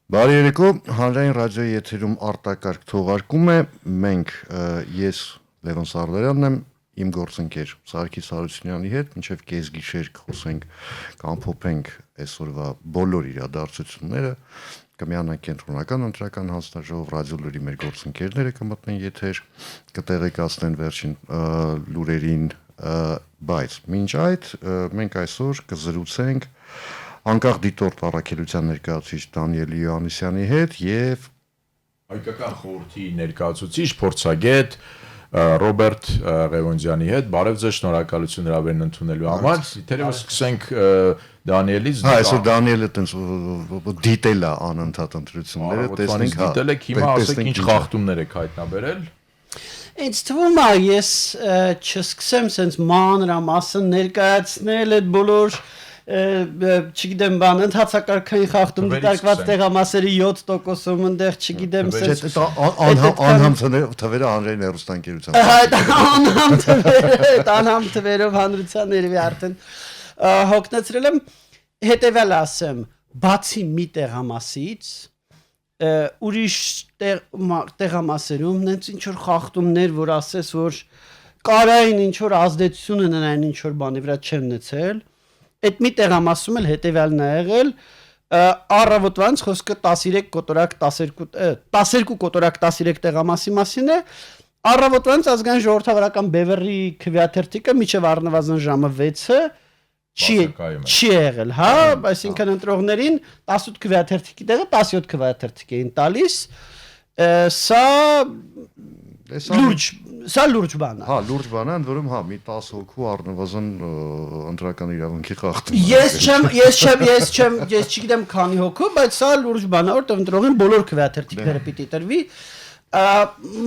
Բարի երեկո, հանրային ռադիոյի եթերում արտակարգ թողարկում է, մենք ես Լևոն Սարդարյանն եմ, իմ գործընկեր Սարգիս Հարությունյանի հետ, մինչև կես գիշեր խոսենք, կամփոփենք այսօրվա բոլոր իրադարձությունները, կմիանանք կենտրոնական ընտրական հանձնաժողով, ռադիոլուրի մեր գործընկերները կմտնեն եթեր, կտեղեկացնեն վերջին լուրերին, բայց մինչ այդ մենք այսօր կզրուցենք անկախ դիտորդ առաքելության ներկայացուցիչ Դանիել Յոհաննիսյանի հետ եւ հայկական խորհրդի ներկայացուցիչ փորձագետ Ռոբերտ Ղևոնդյանի հետ բարև ձեզ, շնորհակալություն հրավերն ընդունելու համար։ Թերևս սկսենք Դանիելից։ Հա, այսօր Դանիելը տենց դիտել է անընդհատ ընտրությունները, տեսնենք հա։ Դիտել եք, հիմա ասեք ինչ խախտումներ եք հայտնաբերել։ Ինձ թվում է ես չսկսեմ սենց մանրամասն ներկայացնել այդ բոլոր չգիտեմ բան ընդհանցակարգային խախտում դիտարկված տեղամասերի 7%-ում ընդեղ չգիտեմ սենց անհամ թվերը հանրային հեռուստաընկերության անհամ թվերով հանրության ներվի արդեն հոգնեցրել եմ հետևյալ ասեմ բացի մի տեղամասից ուրիշ տեղամասերում նենց ինչ որ խախտումներ որ ասես որ կարային ինչ որ ազդեցություն ունենային ինչ որ բանի վրա չեն նեցել Այդ մի տեղամասում էլ հետևյալն է եղել առավոտվանց խոսքը 13 կոտորակ 12 կոտորակ 13 տեղամասի մասին է առավոտվանց ազգային ժողովրդավարական բևեռի քվեաթերթիկը միջև առնվազն ժամը 6-ը չի եղել հա այսինքն ընտրողներին 18 քվեաթերթիկի տեղը 17 քվեաթերթիկ էին տալիս Սա լուրջ բան է։ Հա, լուրջ բան է, ընդ որում հա, մի 10 հոգու առնվազն ընտրական իրավունքի խախտում։ Ես չգիտեմ քանի հոգու, բայց սա լուրջ բան է, որտեղ ընտրողին բոլոր քվեաթերթիկները պիտի տրվի։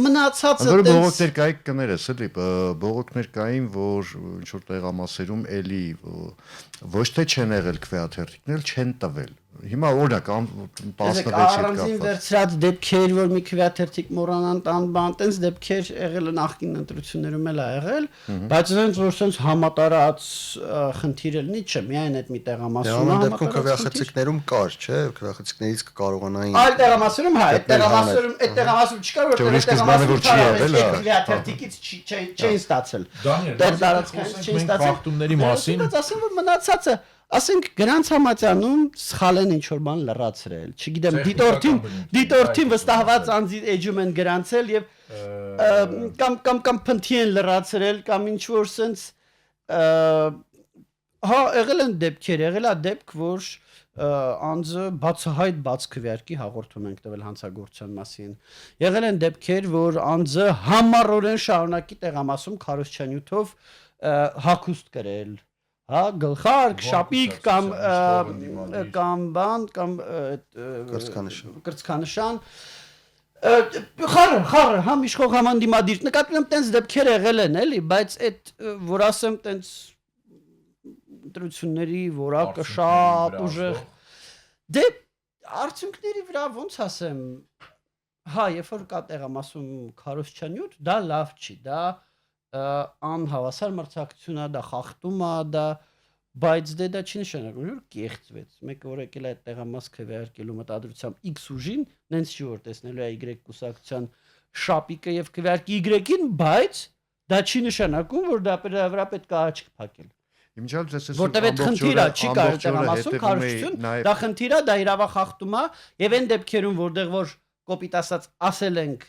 Մնացածը դες բողոքներ կային կներես էլի բողոքներ կային որ ինչ որ տեղամասերում էլի ոչ թե չեն եղել քվեաթերթիկներ չեն տվել հիմա օրինակ 16 հետ առանձին վերցրած դեպքեր որ մի քվեաթերթիկ մոռանան տան բան տենց դեպքեր եղել են նախկին ընտրություններում էլ ա եղել բայց այնց որ sense համատարած խնդիր լինի չէ միայն այդ մի տեղամասում դեպքում քվեախցիկներում կար չէ քվեախցիկներից կկարողանային այլ տեղամասում հա այդ տեղամասում չկար որ քվեաթերթիկից չեն ստացել դեր տարածքից չեն ստացել խախտումների մասին ասեմ որ մնացածը ասենք գրանց համաձայնում սխալ են ինչ որ բան լրացրել չգիտեմ դիտորդին վստահված անձի էջում են գրանցել եւ կամ փնթի են լրացրել կամ ինչ որ sense հա եղել են դեպքեր եղել է դեպք որ անձը բացահայտ բաց քվեարկի հաղորդում ենք տվել հանցագործության մասին եղել են դեպքեր որ անձը համառորեն շարունակի տեղամասում քարոզչանյութով հագուստ կրել հա գլխարկ շապիկ կամ բան կամ կրծքանշան խառը համ իշխող համ դիմադիր նկատում եմ տենց դեպքեր եղել են էլի բայց այդ որ ասեմ տենց ընտրությունների որակը շատ ուժեղ դե արդյունքների վրա ոնց ասեմ հա երբ որ կա տեղամասում քարոզչանյութ դա լավ չի դա անհավասար մրցակցություն է դա խախտում է դա բայց դա չի նշանակում որ կեղծվեց մեկը որ եկել է այդ տեղամաս քվեարկելու մտադրությամբ X ուժին նենց չի որ տեսնելու է Y կուսակցության շապիկը եւ քվեարկի Y-ին բայց դա չի նշանակում որ դա վրա պետք է աչք փակել որտեղ այդ խնդիրը չի կարող տեղամասում քարոզչություն դա խնդիր է դա իրավախախտում է եւ այն դեպքերում որտեղ որ կոպիտ ասած ասել ենք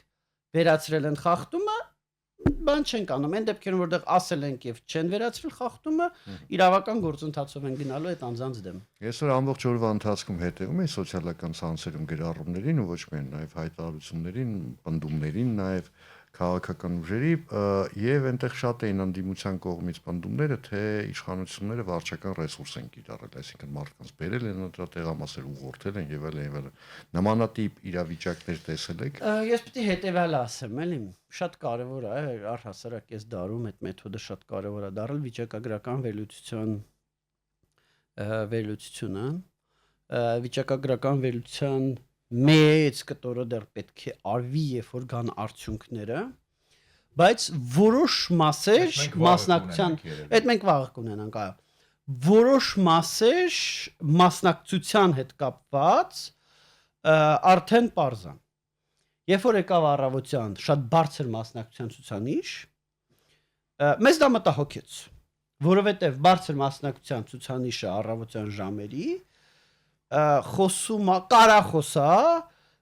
վերացրել են խախտումը բան չենք անում այն դեպքերում որտեղ ասել ենք եւ չեն վերացրել խախտումը իրավական գործընթացով են գնալու այդ անձանց դեմ ես որ ամբողջ օրվա ընթացքում հետևում եմ սոցիալական ցանցերում գրառումներին ու ոչ միայն նաեւ հայտարարություններին պնդումներին նաեւ քաղաքական ուժերի եւ այնտեղ շատ էին անդիմության կողմից պնդումները թե իշխանությունները վարչական ռեսուրս են կիրառել այսինքն մարդկանց բերել են դրա տեղամասեր ուղղորդել են եւ այլն նմանատիպ իրավիճակներ տեսել եք ես պիտի հետեւյալը ասեմ էլի շատ կարեւոր է առհասարակ այս դարում այդ մեթոդը շատ կարեւոր է դառել վիճակագրական վերլուծությունը վիճակագրական վերլուծության մեծ կտորը դեռ պետք է արվի երբ որ կան արդյունքները բայց որոշ մասեր մասնակցության այդ մենք վաղ կունենանք այո որոշ մասեր մասնակցության հետ կապված արդեն parзan։ Երբ որ եկավ առավոտյան շատ բարձր մասնակցության ցուցանիշ, մեզ դա մտահոգեց, որովհետև բարձր մասնակցության ցուցանիշը առավոտյան ժամերի խոսում կարախոսա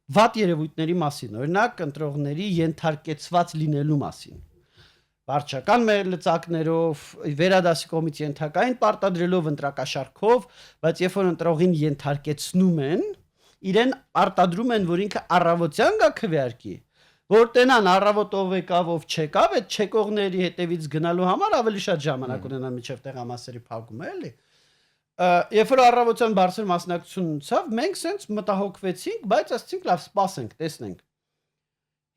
վատ երևույթների մասին, օրինակ ընտրողների ենթարկեցված լինելու մասին։ Վարչական մեր լծակներով, վերադասի կողմից ենթակային պարտադրելով ընտրակաշարքով, բայց երբ որ ընտրողին ենթարկեցնում են, իրեն արտադրում են, որ ինքը առավոտյան գա քվեարկի, որ տենան առավոտով եկավ ով չեկավ, այդ չեկողների հետևից գնալու համար ավելի շատ ժամանակ ունենան մինչև տեղամասերի փակումը, էլի։ Երբ որ առավոտյան բարձր մասնակցություն ունեցավ, մենք սենց մտահոգվեցինք, բայց ասացինք լավ, սպասենք, տեսնենք։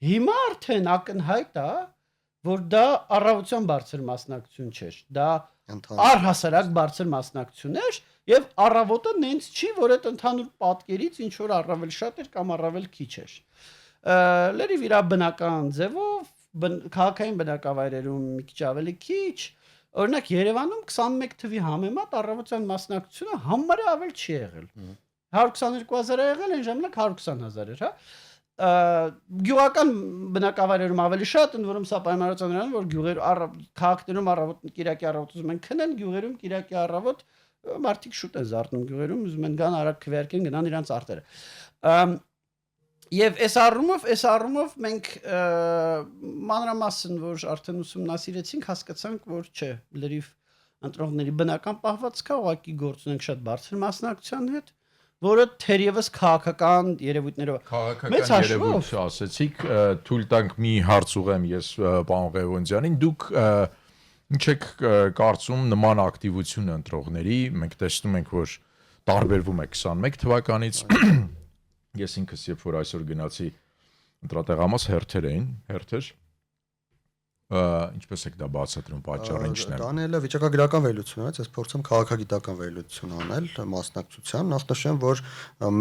Հիմա արդեն ակնհայտ է, որ դա առավոտյան բարձր մասնակցություն չէր, դա առհասարակ բարձր մասնակցություն էր եւ առավոտը նենց չի, որ այդ ընդհանուր պատկերից ինչ որ առավել շատ էր կամ առավել քիչ էր։ Լրիվ իր բնական ձևով քաղաքային բնակավայրերում մի քիչ ավելի քիչ, օրինակ Երևանում 21 թվի համեմատ առավոտյան մասնակցությունը համարյա ավել չի եղել։ 122,000 է եղել, այն ժամանակ 120,000 էր, հա։ Գյուղական բնակավայրերում ավելի շատ, ընդ որում սա պայմանավորված է, որ գյուղեր քաղաքներում առավոտ Կիրակի առավոտ ուզում են քնեն, գյուղերում Կիրակի առավոտ մարդիկ շուտ են զարթնում գյուղերում, ուզում են գան արագ քվեարկեն, գնան իրանց արտերը։ Եվ այս առումով մենք մանրամասն որ արդեն ուսումնասիրեցինք, հասկացանք, որ չէ, լրիվ ընտրողների բնական պահվածքա, ուղղակի գործունենք շատ բարձր մասնակցության հետ, որը թերևս քաղաքական երևույթներով քաղաքական երևույթ ասեցիք, թույլ տանք մի հարց ուղեմ ես պարոն Ղևոնդյանին, դուք ինչ եք կարծում նման ակտիվություն ընտրողների, մենք տեսնում ենք, որ տարբերվում է 21 թվականից Ես ինքս երբ որ այսօր գնացի ընտրատեղամաս հերթեր ինչպես եք դա բացատրում պատճառը ինչն է Դանիելը վիճակագրական վերլուծություն արեց, ես փորձեմ քաղաքագիտական վերլուծություն անել մասնակցության, նախ նշեմ, որ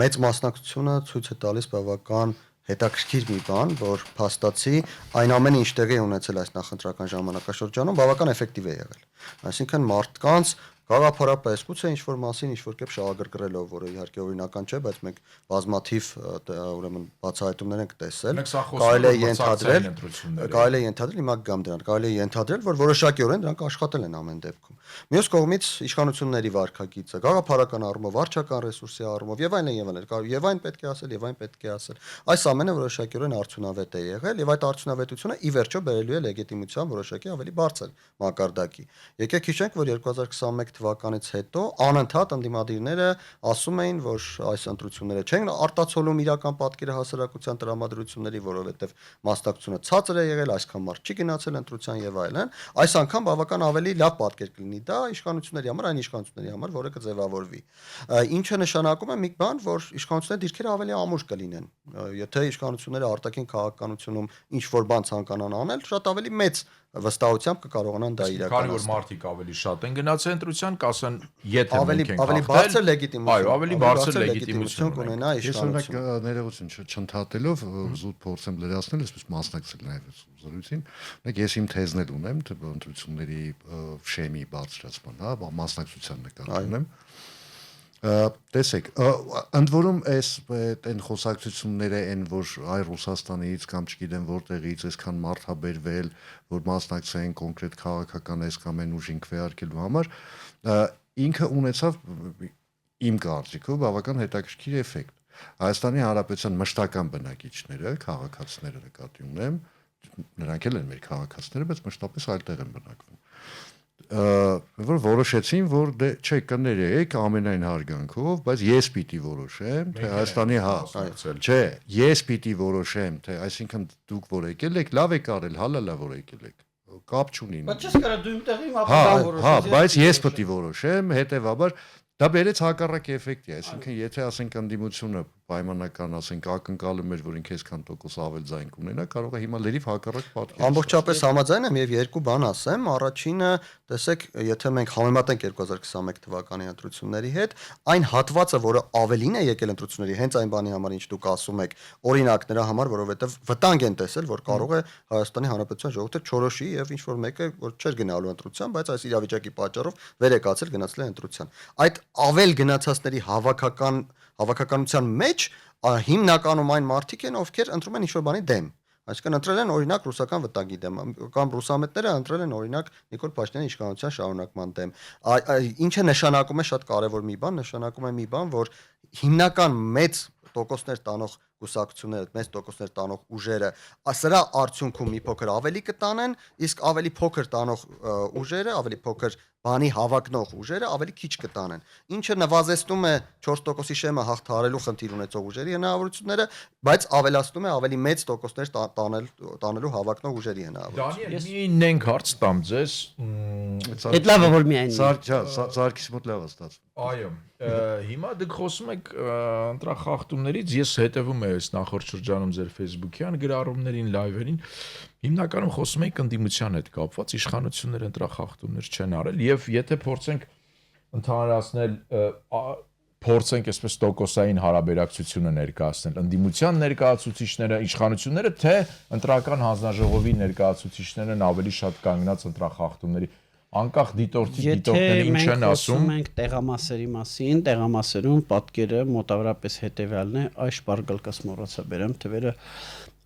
մեծ մասնակցությունը ցույց է տալիս բավական հետաքրքիր մի բան, որ փաստացի այն ամենը ինչ տեղի ունեցել այս նախընտրական ժամանակաշրջանում բավական էֆեկտիվ է եղել։ Այսինքն մարդկանց Գաղափարապես գուցե ինչ-որ մասին ինչ-որ կերպ շահագրգռելով, որը իհարկե օրինական չէ, բայց մենք բազմաթիվ ուրեմն բացահայտումներ ենք տեսել, կարելի է ենթադրել, հիմա գամ դրան, կարելի է ենթադրել, որ որոշակիորեն դրանք աշխատել են ամեն դեպքում։ Մյուս կողմից իշխանությունների վարքագիծը, գաղափարական առումով, վարչական ռեսուրսի առումով եւ այլն, եւ այն պետք է ասել, եւ այն պետք է ասել։ Այս ամենը որոշակիորեն արդյունավետ է եղել եւ այդ արդյունավետությունը ի վերջո բերելու է լեգիտիմության որոշակի ավելի բարձր մակարդակի։ Եկեք հիշենք, որ 2021 թվականից հետո անընդհատ ընդդիմադիրները ասում էին, որ այս ընտրությունները չեն արտացոլում իրական պատկերը հասարակության տրամադրությունների, որովհետև մասնակցությունը ցածր է եղել, այսքան մարդ չի գնացել ընտրության եւ այլն։ Այս անգամ բավական ավելի լավ պատկեր կլինի դա իշխանությունների համար, այն իշխանությունների համար, որը կձևավորվի։ Ինչը նշանակում է մի բան, որ իշխանությունների դիրքերը ավելի ամուր կլինեն։ Եթե իշխանությունները արտաքին քաղաքականությունում ինչ որ բան ցանկանան անել, շատ ավելի մեծ վստահությամբ կկարողանան դա իրականացնել։ Քանի որ մարդիկ ավելի շատ են գնացել ընտրության, կասեն, եթե մենք ենք ավելի բարձր լեգիտիմություն, այո, ավելի բարձր լեգիտիմություն կունենա իշխանությունը։ Ես ներողություն չընդհատելով զուտ փորձեմ լրացնել, այսպես մասնակցել նաև զրույցին։ Մենք ես իմ թեզն էլ ունեմ, թե ընտրությունների շեմի բարձրացման, հա, մասնակցության նկատմամբ ունեմ։ Տեսեք, ընդ որում այն խոսակցությունները են, որ այ Ռուսաստանից կամ չգիտեմ որտեղից այսքան մարդ ա բերվել, որ մասնակցեն կոնկրետ քաղաքական այս կամ այն ուժին քվեարկելու համար, ինքը ունեցավ իմ կարծիքով բավական հետաքրքիր էֆեկտ։ Հայաստանի Հանրապետության մշտական բնակիչները, քաղաքացիները նկատի ունեմ, նրանք էլ են մեր քաղաքացիները, բայց մշտապես այլտեղ են բնակվում։ Որ որոշեցին, որ դե չէ կներեք ամենայն հարգանքով, բայց ես պիտի որոշեմ, թե Հայաստանի չէ, ես պիտի որոշեմ, թե այսինքն դուք որ եկել եք, լավ եք արել, հալալա որ եկել եք, կապ չունի։ Բայց չես կարա դու իմ տեղի ապագան որոշես։ Հա, բայց ես պիտի որոշեմ, հետեւաբար դա բերեց հակառակ էֆեկտի, այսինքն եթե ասենք ընդդիմությունը պայմանական, ասենք, ակնկալում էր, որ ինքը այսքան տոկոս ավել ձայն կունենա, կարող է հիմա լրիվ հակառակ պատկեր։ Ամբողջապես համաձայն եմ եւ երկու բան ասեմ։ Առաջինը, տեսեք, եթե մենք համեմատենք 2021 թվականի ընտրությունների հետ, այն հատվածը, որը ավելին է եկել ընտրությունների, հենց այն բանի համար, ինչ դուք ասում եք, օրինակ նրա համար, որովհետեւ վտանգ են տեսել, որ կարող է Հայաստանի Հանրապետության ժողովուրդը չորոշի եւ ինչ որ մեկը, որ չէր գնալու ընտրության, բայց այս իրավիճակի պատճառով վեր եկածել գնացել է ընտրության։ Այդ ավել գնացածների հավաքականության մեջ հիմնականում այն մարդիկ են, ովքեր ընտրում են ինչ-որ բանի դեմ։ Այսինքն ընտրել են օրինակ ռուսական վտանգի դեմ կամ ռուսամետները ընտրել են օրինակ Նիկոլ Փաշինյանի իշխանության շարունակման դեմ։ Ինչը նշանակում է շատ կարևոր մի բան, նշանակում է մի բան, որ հիմնական մեծ տոկոսներ տանող կուսակցությունները, մեծ տոկոսներ տանող ուժերը, սրա արդյունքում մի փոքր ավելի կտանեն, իսկ ավելի փոքր տանող ուժերը, ավելի փոքր բանի հավակնող ուժերը ավելի քիչ կտանեն, ինչը նվազեցնում է 4%-ի շեմը հաղթահարելու խնդիր ունեցող ուժերի հնարավորությունները, բայց ավելացնում է ավելի մեծ տոկոսներ տանելու հավակնող ուժերի հնարավորությունները։ Դանիել, մի նենք հարց տամ ձեզ։ Այդ լավը որ միայն Սարգիս մոտ լավ է ստացվում։ Այո, հիմա դուք խոսում եք ընտրախախտումներից, ես հետևում եմ այս նախորդ շրջանում ձեր Facebook-յան գրառումներին, լայվերին, հիմնականում խոսում եք ընդդիմության հետ կապված, իշխանությունները ընտրախախտումներ չեն արել եւ եթե փորձենք ընդհանրացնել փորձենք այսպես տոկոսային հարաբերակցությունը ներկայացնել ընդդիմության ներկայացուցիչները, իշխանությունները, թե ընտրական հանձնաժողովի ներկայացուցիչներն ավելի շատ կանգնած ընտրախախտումների անկախ դիտորդները ինչ են ասում։ Մենք տեղամասերի մասին, տեղամասերում պատկերը մոտավորապես հետեւյալն է, այս շպարգալկաս մոռացա բերեմ թվերը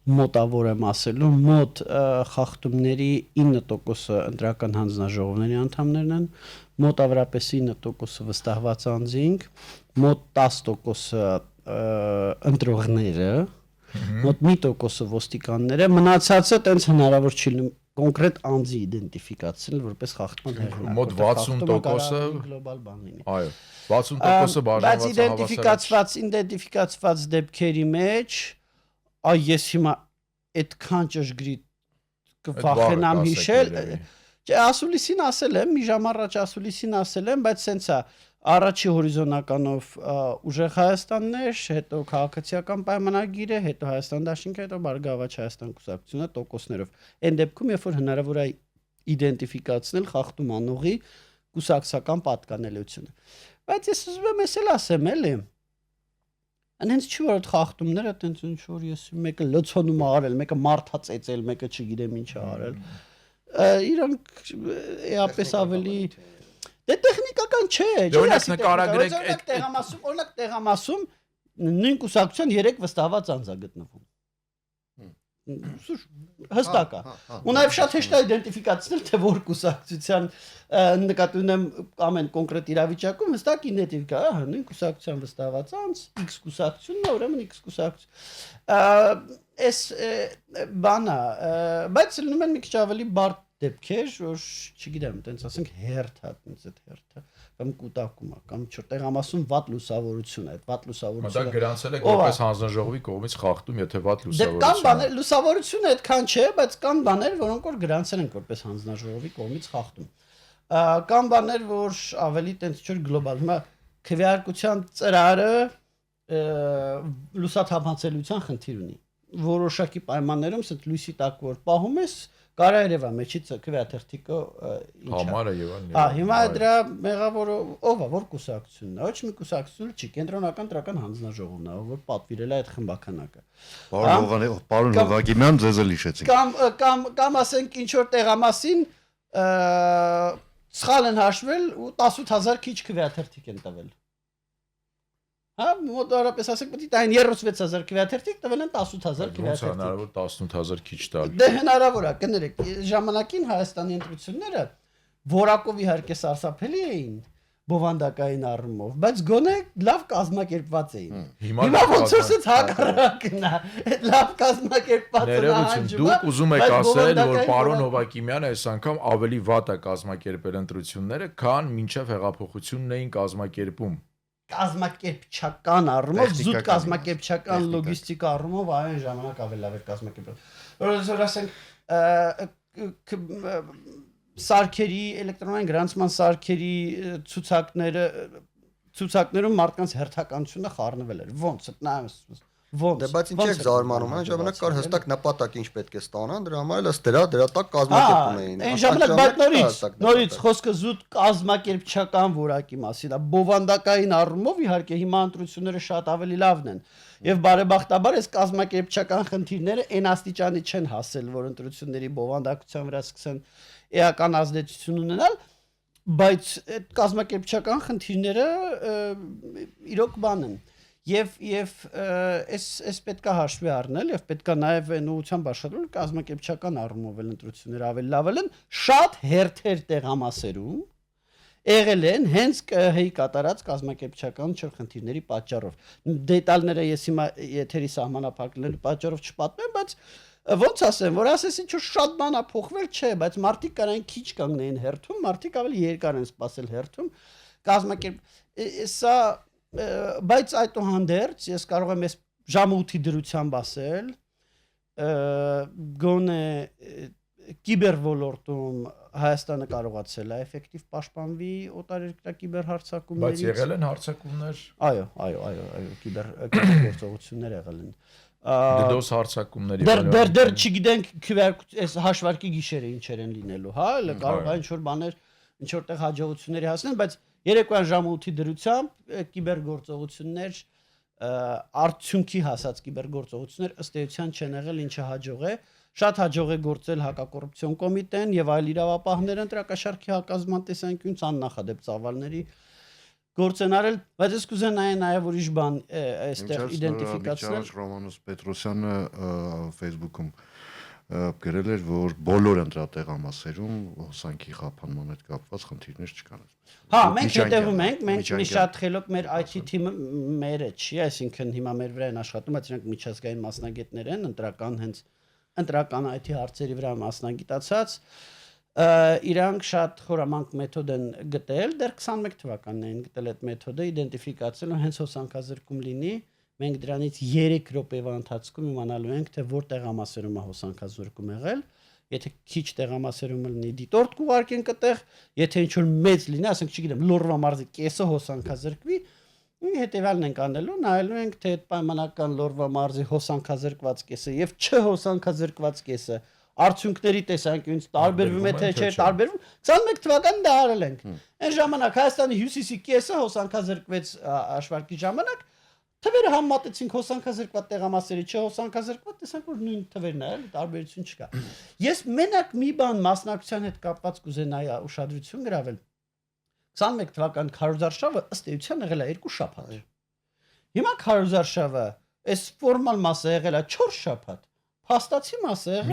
մոտավոր եմ ասելու, մոտ խախտումների 9%-ը ընտրական հանձնաժողովների անդամներն են, մոտավորապես 9%-ը վստահված անձինք, մոտ 10%-ը ընտրողները, մոտ 1%-ը ոստիկանները, մնացածը տենց հնարավոր չի լինում կոնկրետ անձի իդենտիֆիկացնել որպես խախտման հեղինակ։ Մոտ 60%-ը գլոբալ բան լինի։ Այո, 60%-ը բաժանված բայց իդենտիֆիկացված դեպքերի մեջ ես հիմա այդքան ճշգրիտ կվախենամ հիշել, չէ, ասուլիսին ասել եմ, մի ժամ առաջ ասուլիսին ասել եմ, բայց սենց է առաջի հորիզոնականով ուժեղ Հայաստաններ, հետո քաղաքացիական պայմանագիրը, հետո Հայաստան դաշինքը, հետո Բարգավաճ Հայաստան կուսակցությունը տոկոսներով։ Այն դեպքում, երբ որ հնարավոր է իդենտիֆիկացնել խախտում անողի կուսակցական պատկանելիությունը։ Բայց ես ուզում եմ էսել ասեմ, էլի։ Անհենց չի որ այդ խախտումները տենց ինչ որ ես մեկը լցոնում ա արել, մեկը մարթա ծեծել, մեկը չգիտեմ ինչ ա արել։ Իրանք էապես ավելի դե տեխնիկական չէ, օրինակ նկարագրեք այդ տեղամասում նույն կուսակցության 3 վստահված անձ է գտնվում։ Հստակ է։ Ու նաև շատ հեշտ է իդենտիֆիկացնել, թե որ կուսակցության նկատի ունեմ ամեն կոնկրետ իրավիճակում հստակ իդենտիֆիկա, նույն կուսակցության վստահված անձ, X կուսակցությունն է, ուրեմն X կուսակցություն։ Այս բանը, բայց լինում են մի քիչ ավելի բարդ դեպքեր, որ չգիտեմ, տենց ասենք հերթա, տենց այդ հերթը կամ կուտակում է, կամ չէ, տեղամասում վատ լուսավորություն է, այդ վատ լուսավորությունը։ Դա գրանցել եք որպես հանձնաժողովի կողմից խախտում, եթե վատ լուսավորություն։ Դե կան բաներ, լուսավորությունը այդքան չէ, բայց կան բաներ, որոնք որ գրանցել են որպես հանձնաժողովի կողմից խախտում։ Կան բաներ, որ ավելի տենց չէ գլոբալ։ Հիմա քվեարկության ծրարը լուսաթափանցելիության խնդիր ունի։ Որոշակի պայմաններում ասած լույսի տակ որ պահում ես կարա երևա մեջից քվեաթերթիկը ինչ է։ Համարը եւ այլն։ Հիմա դրա մեղավորը ով է, որ կուսակցությունն է, ոչ մի կուսակցություն չի, կենտրոնական տրական հանձնաժողովն է, որ պատվիրել է այդ խմբականակը։ Պարոն Հովակիմյան, ձեզ էլ հիշեցինք։ Կամ ասենք ինչ որ տեղամասին սխալ են հաշվել ու 18000 քիչ քվեաթերթիկ են տվել։ Հա, մոտավորապես ասենք պետք է այն 36000 քվեաթերթիկ տվել են 18000 քվեաթերթիկ։ Հնարավոր 18000 քիչ տալ։ Դե հնարավոր է, կներեք, ժամանակին Հայաստանի ընտրությունները որակով իհարկե սարսափելի էին բովանդակային առումով, բայց գոնե լավ կազմակերպված էին։ Հիմա ոնց որ ցած հակառակն է, այդ լավ կազմակերպված ներողություն, դուք ուզում եք ասել, որ պարոն Հովակիմյանը այս անգամ ավելի վատ է կազմակերպել ընտրությունները, քան մինչև հեղափոխությունն էին կազմակերպում։ Կազմակերպչական առումով, զուտ կազմակերպչական լոգիստիկա առումով այն ժամանակ ավելի լավ էր կազմակերպել։ Որովհետեւ ասենք սարքերի, էլեկտրոնային գրանցման սարքերի ցուցակները ցուցակներում մարդկանց հերթականությունը խառնվել էր։ Ոնց նայում ոնց։ Դե բայց ինչ է զարմանում, այն ժամանակ կար հստակ նպատակ ինչ պետք է ստանան, դրա համար էլ ըստ դրա տակ կազմակերպում էին։ Այն ժամանակ բայց նորից խոսքը զուտ կազմակերպչական որակի մասին է։ Բովանդակային առումով իհարկե հիմա ընտրությունները շատ ավելի լավն են։ Եվ բարեբախտաբար այս կազմակերպչական խնդիրները այն աստիճանի չեն հասել, որ ընտրությունների բովանդակության վրա սկսեն էական ազդեցություն ունենալ, բայց այդ կազմակերպչական խնդիրները իրոք բան են։ Եվ այս պետքա հաշվի առնել եւ պետքա նաեւ այն ուղղությամբ աշխատել կազմակերպչական առումով էլ ընտրությունները ավելի լավ են շատ հերթեր տեղամասերում եղել են հենց ԿՀ-ի կատարած կազմակերպչական խնդիրների պատճառով դետալները ես հիմա եթերի սահմանափակելու պատճառով չպատմեմ բայց ոնց ասեմ որ ասես ինչ որ շատ բան է փոխվել չէ բայց մարդիկ կարան քիչ կանգնեին հերթում մարդիկ ավելի երկար են սպասել հերթում սա բայց այդուհանդերձ ես կարող եմ այս ժամը 8-ի դրությամբ ասել գոնե կիբեր ոլորտում Հայաստանը կարողացել է էֆեկտիվ պաշտպանվի օտարերկրյա կիբեր հարձակումներից բայց եղել են հարձակումներ այո կիբեր գործողություններ եղել են դդոս հարձակումների դեռ չգիտենք այս հաշվարկի գիշերը ինչեր են լինելու հա կարող է ինչ որ բաներ ինչ որտեղ հաջողությունների հասնել բայց երեկոյան ժամը 8-ի դրությամբ կիբերգործողություններ արդյունքի հասած կիբերգործողություններ ըստ էության չեն եղել ինչը հաջող է շատ հաջող է գործել հակակոռուպցիոն կոմիտեն եւ այլ իրավապահները ընտրակաշարքի հակազման տեսանկյունից աննախադեպ ծավալների գործ են արել բայց ես կուզենայի նաեւ ուրիշ բան այստեղ իդենտիֆիկացնել Ռոմանոս Պետրոսյանը Facebook-ում գրել էր որ բոլոր ընտրատեղամասերում հոսանքի խափանման հետ կապված խնդիրներ չկան հա մենք հետևում ենք մենք մի շատ խելոք մեր IT թիմը մերը չի այսինքն հիմա մեր վրա են աշխատում բայց իրանք միջազգային մասնագետներ են ընտրական IT հարցերի վրա մասնագիտացած իրանք շատ խորամանկ մեթոդ են գտել դեռ 21 թվականին են գտել այդ մեթոդը իդենտիֆիկացել ու հենց հոսանքազրկում լինի մենք դրանից 3 րոպեվա ընթացքում իմանալու ենք թե որ տեղամասերում է հոսանքազրկում եղել եթե քիչ տեղամասերում լինի դիտորդ կուղարկենք այդտեղ եթե ինչ որ մեծ լինի ասենք չգիտեմ լորվա մարզի կեսը հոսանքազրկվի հետևյալն ենք անելու նայելու ենք թե այդ պայմանական լորվա մարզի հոսանքազրկված կեսը եւ չհոսանքազրկված կեսը արդյունքների տեսանկյունից տարբերվում է թե չէ տարբերվում 21 թվականին դա արել ենք այն ժամանակ Հայաստանի հյուսիսի կեսը հոսանքազրկվեց հաշվարկի ժամանակ թվերը համատեցինք հոսանքազրկված տեղամասերի չհոսանքազրկված տեսանք որ նույն թվերն է էլի տարբերություն չկա ես մենակ մի բան մասնակցության հետ կապված կուզենայի ուշադրություն գրավել 21 թվական քարոզարշավը ըստ էության եղել է 2 շաբաթ հիմա քարոզարշավը այս ֆորմալ մասը եղել է 4 շաբաթ փաստացի մասը եղել է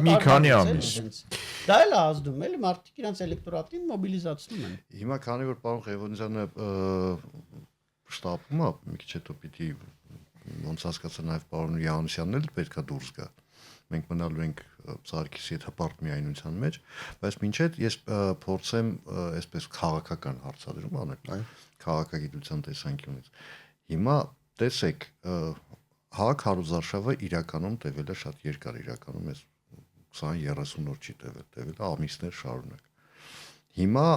մի քանի ամիս դա էլ է ազդում էլի մարդիկ իրենց էլեկտորատին մոբիլիզացնում են հիմա քանի որ պարոն Ղևոնդյանը շտապում է մի քիչ հետո պիտի ոնց հասկացա նաև պարոն Յանուսյանն էլ պետքա դուրս գա մենք մնալու ենք Սարգիսի հետ հպարտ միայնության մեջ բայց մինչեդ ես փորձեմ այսպես քաղաքական հարցադրում անել քաղաքագիտության տեսանկյունից հիմա տեսեք Հարուզարշավը իրականում տևել է շատ երկար իրականում էս 20-30 օր չի տևել ամիսներ շարունակ հիմա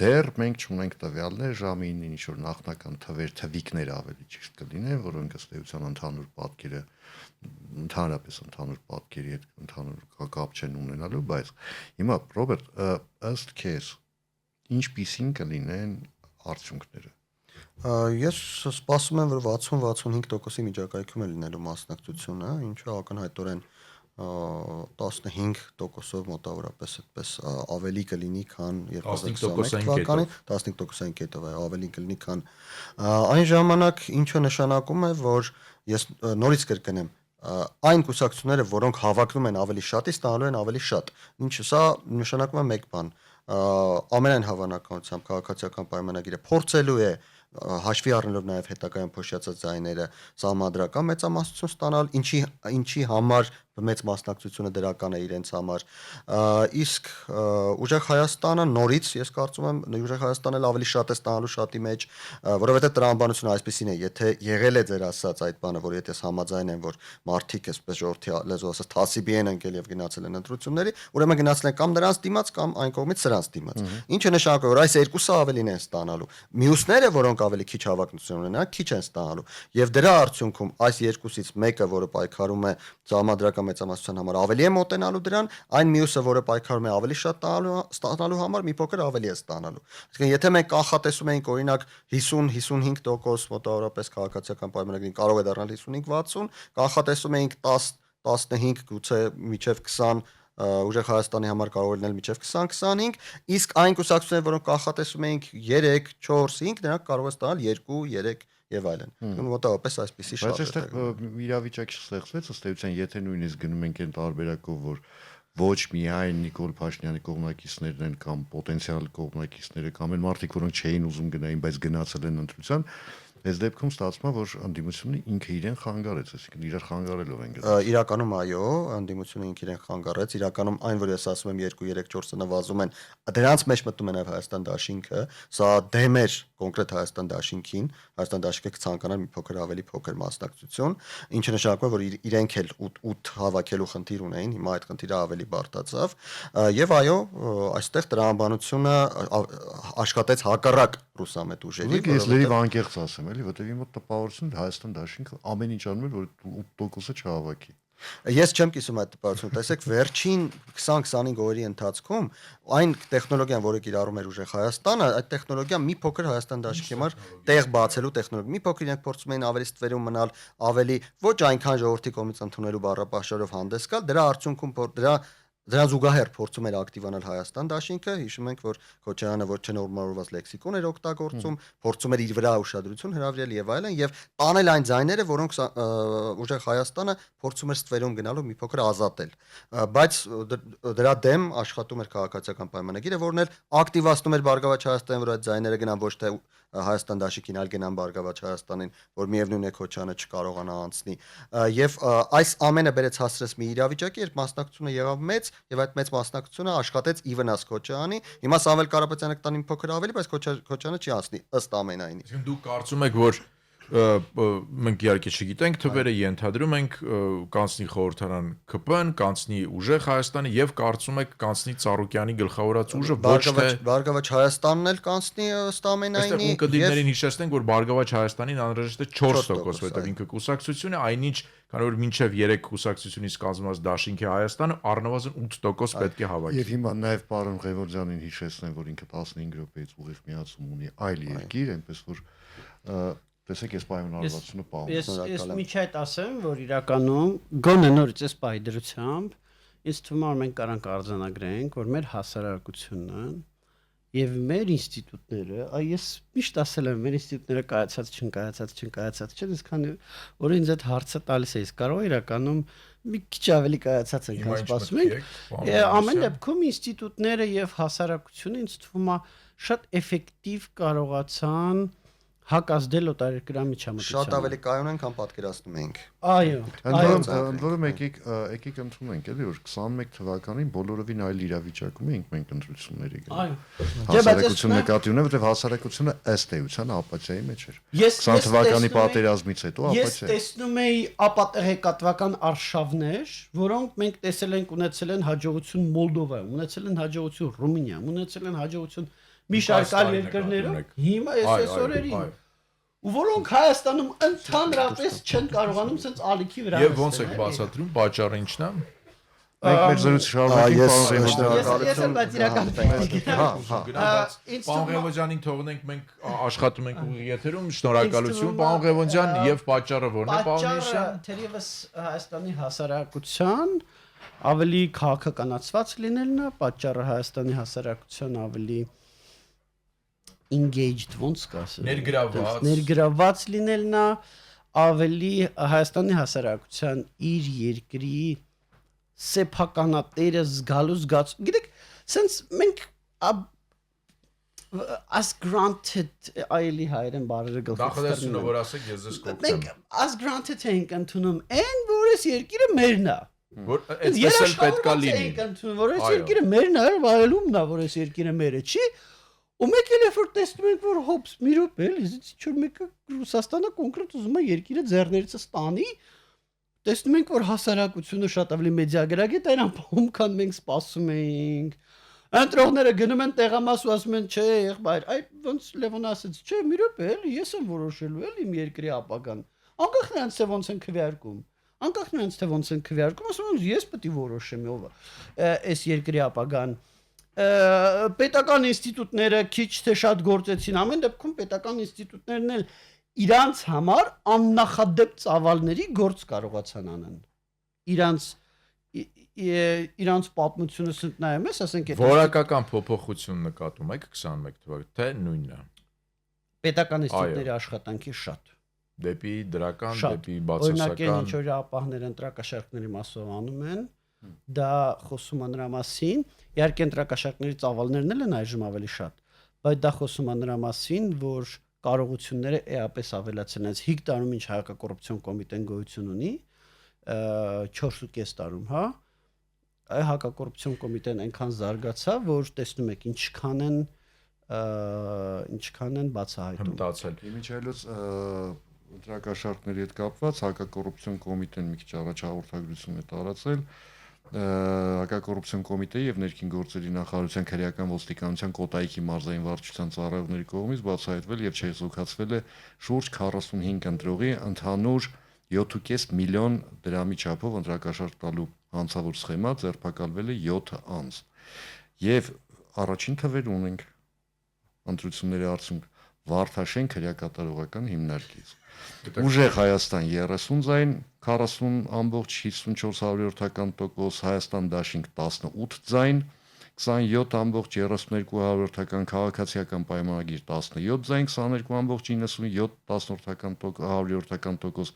դեռ մենք չունենք տվյալներ ժամի 9-ին ինչ որ նախնական թվիկներ ավելի ճիշտ կլինեն, որոնք ըստ էության ընդհանուր պատկերը ընդհանրապես ընդհանուր պատկերի հետ ընդհանուր կապ չեն ունենալու, բայց հիմա Ռոբերտ, ըստ քեզ ինչպիսին կլինեն արդյունքները։ Ես սպասում եմ, որ 60-65%-ի միջակայքում է լինելու մասնակցությունը, ինչը ակնհայտորեն 15%-ով մոտավորապես այդպես ավելի կլինի, քան 2021 թվականին, 15%-ային կետով է ավելի կլինի, քան այն ժամանակ, ինչը նշանակում է, որ ես նորից կրկնեմ, այն կուսակցությունները, որոնք հավաքվում են ավելի շատից, ստանալու են ավելի շատ։ Ինչը սա նշանակում է մեկ բան, ամենայն հավանականությամբ քաղաքացիական պայմանագիրը փորձելու է հաշվի առնելով նաև հետագայում փոշիացած ձայները սահմանադրական մեծամասնություն ստանալ, ինչի համար մեծ մասնակցությունը դրական է իրենց համար։ Իսկ ուժեղ Հայաստանը նորից ես կարծում եմ ուժեղ Հայաստանը ավելի շատ է ստանալու շատի մեջ, որովհետեւ տրամաբանությունը այսպեսին է, եթե եղել է ձեր ասած այդ բանը, որ եթե համաձայն են, որ մարդիկ այսպես ժողովրդի լեզվով ասած թասիբի են ընկել եւ գնացել են ընտրությունների, ուրեմն գնացել են կամ նրանց դիմաց կամ այն կողմից սրանց դիմաց։ Ինչը նշանակում է, որ այս երկուսը ավելին են ստանալու։ Մյուսները, որոնք ավելի քիչ հավակնություն ունեն, քիչ են ստանալու։ Եւ դրա արդյունքում այս երկուսից մեկը, որը պայքարում է ժամադրական մեծամասնության համար, ավելի է մոտենալու դրան, այն մյուսը, որը պայքարում է ավելի շատ ստանալու համար, մի փոքր ավելի է ստանալու։ Այսինքն, եթե մենք կանխատեսում ենք օրինակ 50-55% մոտավորապես քաղաքացիական պայմանագրին կարող է դառնալ 55-60, կանխատեսում ենք 10-15 գուցե մինչև 20 ուժեղ Հայաստանի համար կարող է լինել մինչև 20-25, իսկ այն կուսակցությունները, որոնք կանխատեսում ենք 3, 4, 5, նրանք կարող է ստանալ 2, 3 եւ այլն։ Մոտավորապես այսպեսի շատ է։ Բայց այստեղ իրավիճակ չստեղծվեց, ըստ էության, եթե նույնիսկ գնում ենք այն տարբերակով, որ ոչ միայն Նիկոլ Փաշինյանի կողմնակիցներն են կամ պոտենցիալ կողմնակիցները կամ այն մարդիկ, որոնք չէին ուզում գնային, բայց գնացել են ընտրության, այս դեպքում ստացվում է, որ անդիմությունը ինքը իրեն խանգարեց, այսինքն իրար խանգարելով են գտնում։ Իրականում այո, անդիմությունը ինքը իրեն խանգարեց, իրականում այն, որ ես ասում եմ 2, 3, 4-ը նվազում են, դրանց մեջ մտնում է նաև Հայաստան դաշինքը, սա դեմ էր կոնկրետ Հայաստան դաշինքին, Հայաստան դաշինքը կցանկանար մի փոքր ավելի փոքր մասնակցություն, ինչը նշանակում է, որ իրենք էլ 8 հավաքելու խնդիր ունեին, հիմա այդ խնդիրը ավելի բարդացավ, եւ այո, այստեղ տրամաբանությունը աշխատեց հակառակ ռուսամետ ուժերի, Ես լրիվ անկեղծ ասեմ, էլի, որտեղ իմ մոտ տպավորությունն Հայաստան դաշինքը ամեն ինչ անում էր, որ 8%-ը չհավաքի։ Ես չեմ կիսում այդ տպավորությունը, տեսեք, վերջին 20-25 օրերի ընթացքում այն տեխնոլոգիան, որը կիրառում էր ուժեղ Հայաստանը, այդ տեխնոլոգիան մի փոքր Հայաստան դաշինքի համար տեղ բացելու տեխնոլոգիա, մի փոքր իրենք փորձում էին ավելի ստվերում մնալ, ավելի ոչ այնքան ժողովրդի կողմից ընդունելու բառապաշարով հանդես գալ, դրա արդյունքում դրան զուգահեռ փորձում էր ակտիվանալ Հայաստան դաշինքը, հիշում ենք, որ Քոչարյանը ոչ չնորմալորված լեքսիկոն էր օգտագործում, փորձում էր իր վրա ուշադրություն հրավիրել եւ այլն եւ տանել այն ձայները, որոնք ուժեղ Հայաստանը փորձում էր ստվերում գնալու մի փոքր ազատել, բայց դրա դեմ աշխատում էր քաղաքացիական պայմանագիրը, որն էլ ակտիվացնում էր Բարգավաճ Հայաստանին, որ այդ ձայները գնան ոչ թե Հայաստան դաշինքին, այլ գնան Բարգավաճ Հայաստանին, որ միևնույն է Քոչարյանը չկարողանա անցնի եւ այս ամենը բերեց հասցրեց մի իրավիճակի, երբ մասնակցությունը եղավ մեծ եւ այդ մեծ մասնակցությունը աշխատեց ի վնաս Քոչարյանի։ Հիմա Սամվել Կարապետյանը կտանի մի փոքր ավելի, բայց Քոչարյանը չի անցնի ըստ ամենայնի։ Իսկ դուք կարծում եք, որ մենք իհարկե չգիտենք թվերը, ենթադրում ենք կանցնի խորհրդարան ԿՊ-ն, կանցնի ուժեղ Հայաստանը եւ կարծում եք կանցնի Ծառուկյանի գլխավորած ուժը, ոչ թե Բարգավաճ Հայաստանն էլ կանցնի ըստ ամենայնի։ Այստեղ ունկնդիրներին հիշեցնենք, որ Բարգավաճ Հայաստանին անհրաժեշտ է 4%, որտեղ ինքը կուսակցություն է, այնինչ քանի որ մինչև 3 կուսակցությունից կազմված Դաշինքի Հայաստանը առնվազն 8% պետք է հավաքի։ Եվ հիմա նաև պարոն Ղևորջյանին հիշեցնեմ, որ ինքը 15 րոպեից ուղիղ միացում ունի այլ երկիր, այնպես որ տեսեք այս պայմանավորվածությունը պահում։ Ես միջ այդ ասեմ, որ իրականում գոնե նորից այս պայդրությամբ ինձ թվում է մենք կարանք արձանագրենք, որ մեր հասարակությունը եւ մեր ինստիտուտները, ես միշտ ասել եմ, մեր ինստիտուտները կայացած չեն, այսքան որ ինձ այդ հարցը տալիս է, կարող է իրականում մի քիչ ավելի կայացած են, քան սպասում ենք։ Ամեն դեպքում ինստիտուտները եւ հասարակությունը ինձ թվում է շատ էֆեկտիվ կարողացան հակազդել օտարերկրյա միջամտությանը։ Շատ ավելի կայուն են, քան պատկերացնում ենք։ Այո։ Ընդորում եկեք ընդունենք, էլի որ 21 թվականին բոլորովին այլ իրավիճակում էինք մենք ընտրությունների գնում։ Այո։ Հասարակությունը նկատի ունեմ, որտեղ հասարակությունը ըստ էության ապաթիայի մեջ էր։ 20 թվականի պատերազմից հետո Ես ապաթիա։ տեսնում էի ապատեղեկատվական արշավներ, որոնք մենք տեսել ենք ունեցել են հաջողություն Մոլդովայում, ունեցել են հաջողություն Ռումինիայում, ունեցել են հաջողություն մի շարք այլ երկրներում։ Հիմա այս օրերին ու որոնք Հայաստանում ընդհանրապես չեն կարողանում sense ալիքի վրա։ Եվ ոնց եք բացատրում պատճառը ինչն է։ Մենք մեր զրույցը շարունակենք, Ես էլ բայց իրական Պարոն Ղևորջյանին թողնենք, մենք աշխատում ենք ուղիղ եթերում, շնորհակալություն պարոն Ղևորջյան, եւ պատճառը ո՞րն է պարոն Միշյան։ Թերևս Հայաստանի հասարակության ավելի քաղաքականացված լինելն է, պատճառը Հայաստանի հասարակության ավելի engaged ոնց կասեմ, ներգրաված լինելն է, ավելի Հայաստանի հասարակության իր երկրի սեփականատերը զգալու զգացում։ Գիտեք, sense մենք as granted այլի հայերեն բառերը գլխի Նախադասությունը որ ասեք ես ձեզ կօգնեմ։ Մենք as granted ենք ընդունում այն, որ այս երկիրը մերն է։ Որ այդպես էլ պետքա լինի։ Որ այս Այո։ երկիրը մերն է, վայելումն է, որ այս երկիրը մերը չի։ Ու մեկ էլ երբ որ տեսնում ենք, որ հոպս մի րոպե էլի, ինչ-որ մեկը Ռուսաստանը կոնկրետ ուզում է երկիրը ձեռներիցը ստանի, տեսնում ենք, որ հասարակությունը շատ ավելի մեդիագրագետ է այնքան, քան մենք սպասում էինք։ Ընտրողները գնում են տեղամաս ու ասում են, չէ, եղբայր, այ ոնց Լևոն ասաց, չէ, մի րոպե էլի, ես եմ որոշելու էլի իմ երկրի ապագան։ Անկախ նրանց թե ոնց են քվեարկում։ Անկախ նրանց թե ոնց են քվեարկում, ասում են, ես պետք է որոշեմ ով այս երկրի ապագան։ Պետական ինստիտուտները քիչ թե շատ գործեցին, ամեն դեպքում պետական ինստիտուտներն էլ իրանց համար աննախադեպ ծավալների գործ կարողացան անեն։ Իրանց պատմությունը նայում ես, ասենք այդ Որակական փոփոխություն նկատում եք 21 թվականին, թե նույնն է։ պետական ինստիտուտների աշխատանքի շատ Դեպի դրական, Շատ։ դեպի օրինակ այն բացասական։ ինչ որ ապահները ընտրակաշարքների մասով անում են, դա խոսում է նրա մասին, իհարկե ընտրակաշարքների ծավալներն էլ են այժմ ավելի շատ, բայց դա խոսում է նրա մասին, որ կարողությունները էապես ավելացել են։ 5 տարում ինչ հայկակոռուպցիոն կոմիտեն գոյություն ունի, 4.5 տարում, հա, այ հակակոռուպցիոն կոմիտեն այնքան զարգացավ, որ տեսնում եք ինչքան են բացահայտում։ Հմտացել։ Իմիջիայլոց ընտրակաշարքների հետ կապված հակակոռուպցիոն կոմիտեն մի քիչ առաջ հաղորդագրություն է տարածել հակակոռուպցիոն կոմիտեի եւ ներքին գործերի նախարարության քրեական ոստիկանության կոտայքի մարզային վարչության ծառայողների կողմից բացահայտվել եւ չեզոքացվել է շուրջ 45 ընտրողի ընդհանուր 7.5 միլիոն դրամի չափով ընտրակաշարք տալու հանցավոր սխեմա ձերբակալվել է 7 անձ եւ առաջին թվեր ունենք ընտրությունների արդյունք Վարդաշեն քրեակատարողական հիմնարկից Ուժեղ Հայաստան 30 ձայն 40.54%, Հայաստան Դաշինք 18 ձայն 27.32%, Քաղաքացիական պայմանագիր 17 ձայն 22.97%,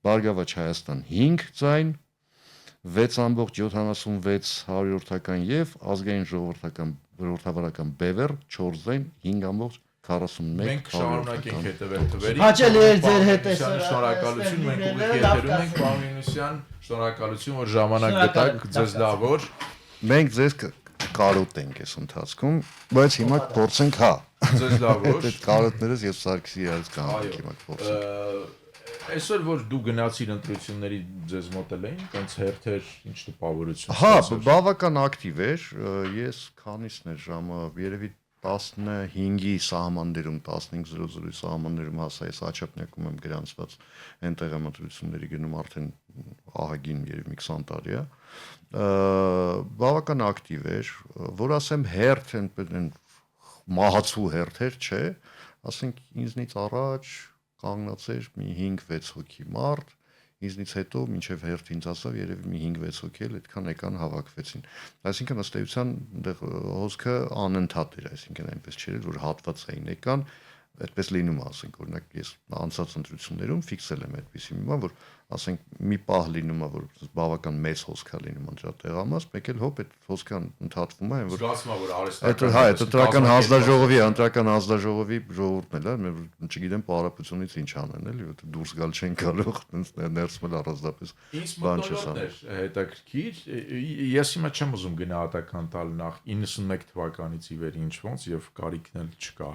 Բարգավաճ Հայաստան 5 ձայն 6.76% եւ Ազգային ժողովրդավարական Բևեր 4 ձայն 5.41%։ Մենք շարունակենք հետևել թվերին։ Հաճելի էր ձեր հետ Շնորհակալություն, մենք ուղիղ եթերում ենք, պարոն Մինասյան, շնորհակալություն, որ ժամանակ գտաք, ձեզ լավոր։ Մենք ձեզ կարոտենք այս ընթացքում, բայց հիմա փորձենք հա։ Ձեզ լավոր։ Այդ կարոտներս եւ Սարգսի իրարից կանենք հիմա փորձենք։ Այսօր որ դու գնացիր ընտրությունների ձեզ մոտել էին, այնց հերթեր ինչ տպավորություն։ Հա, բավական ակտիվ էր, ես քանիսն էր ժամը, երևի 15-ի սահմաններում, 15:00-ի սահմաններում հասա ես Աչափնյակում եմ գրանցված այնտեղ եմ ընտրությունների գնում արդեն ահագին երևի մի 20 տարի է։ Բավական ակտիվ էր, որ ասեմ հերթ են մահացու հերթեր, չէ, ասենք ինձնից առաջ կանգնած էր մի 5-6 հոգի մարդ, ինձնից հետո մինչև հերթ ինձ ասավ երևի մի 5-6 հոգի էլ այդքան եկան հավաքվեցին։ Այսինքն ըստ էության այնտեղ հոսքը անընդհատ էր, այսինքն այնպես չէր, որ հատվածային եկան, այդպես լինում է, ասենք օրինակ ես անցած ընտրություններում ֆիքսել եմ այդպիսի մի բան, որ ասենք մի պահ լինում է, որ բավական մեծ հոսք է լինում ընտրատեղամաս, մեկ էլ հոպ այդ հոսքը ընդհատվում է, որ զգացում է, որ ընտրական հանձնաժողովի ժողովուրդն էլ է, չգիտեմ պարապությունից ինչ անեն, էլի, որ դուրս գալ չեն կարող, ներսում էլ առանձնապես բան չես անում։ Հետաքրքիր, ես հիմա չեմ ուզում գնահատական տալ նախ 91 թվականից ի վեր ինչ ոնց եւ կարիքն էլ չկա